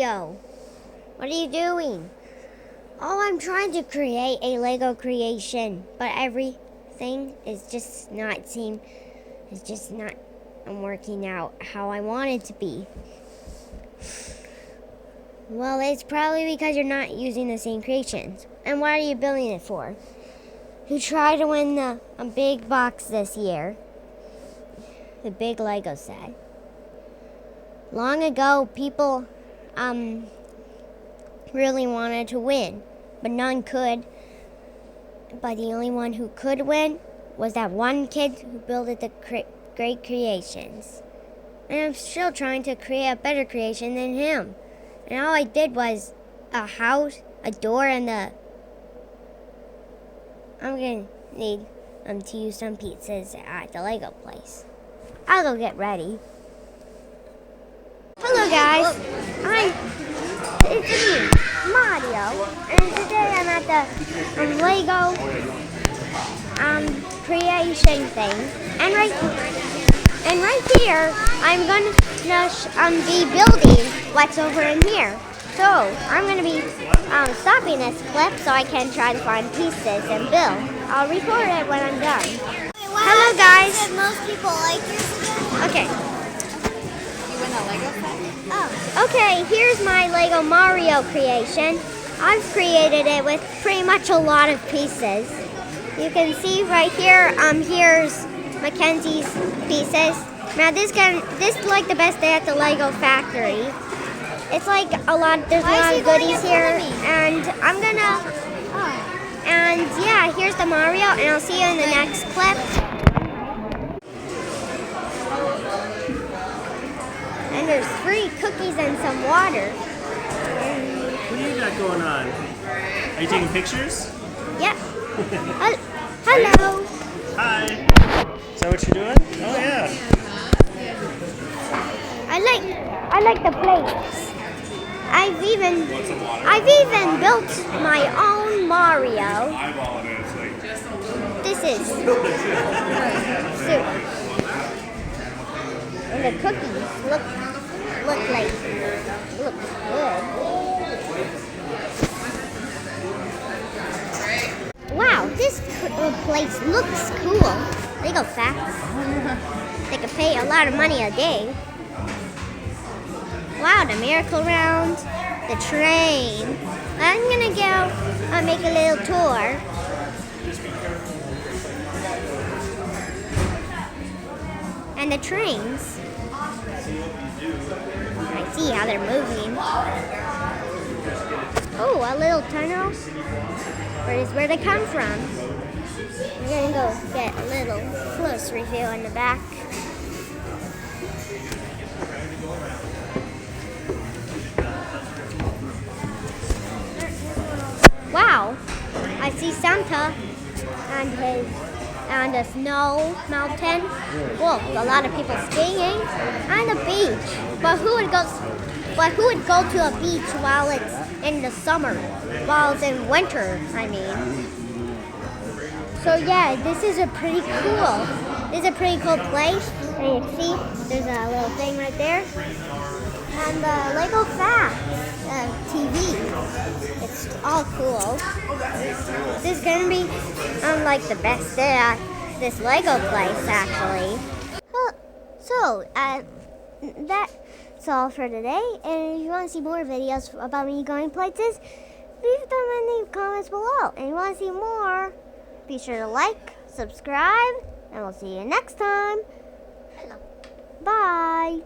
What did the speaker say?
Mario. What are you doing? Oh, I'm trying to create a Lego creation, but everything is just not working out how I want it to be. Well, it's probably because you're not using the same creations. And what are you building it for? You tried to win a big box this year. The big Lego set. Long ago, people really wanted to win, but none could. But the only one who could win was that one kid who built the great creations. And I'm still trying to create a better creation than him. And all I did was a house, a door, and I'm gonna need to use some pizzas at the Lego place. I'll go get ready. Hello guys, it's me, Mario, and today I'm at the Lego creation thing, and right here I'm gonna be building what's over in here. So I'm gonna be stopping this clip so I can try to find pieces and build. I'll record it when I'm done. Hello guys. Most people like yours. Okay. You win a Lego set? Oh. Okay, here's my Lego Mario creation. I've created it with pretty much a lot of pieces. You can see right here, here's Mackenzie's pieces. Now this is like the best day at the Lego factory. It's like there's a lot of goodies here, and and yeah, here's the Mario, and I'll see you in the next clip. And there's free cookies and some water. What do you got going on? Are you taking pictures? Yep. Hello. Hi. Is that what you're doing? Oh yeah. I like the plates. I've even built my own Mario. This is soup. And the cookies look good. Wow, this place looks cool. Lego facts. They could pay a lot of money a day. Wow, the miracle round, the train. I'm gonna go make a little tour. And the trains. I see how they're moving. Oh, a little tunnel. Where they come from. We're gonna go get a little close review in the back. Wow, I see Santa and a snow mountain. Whoa, a lot of people skiing and a beach. But who would go to a beach while it's in the summer? While it's in winter, I mean. So yeah, this is a pretty cool place. And you see, there's a little thing right there. And the Lego Facts TV. It's all cool. This is gonna be like the best day at this Lego place, actually. Well, so that's all for today. And if you want to see more videos about me going places, leave them in the comments below. And if you want to see more, be sure to like, subscribe, and we'll see you next time. Bye.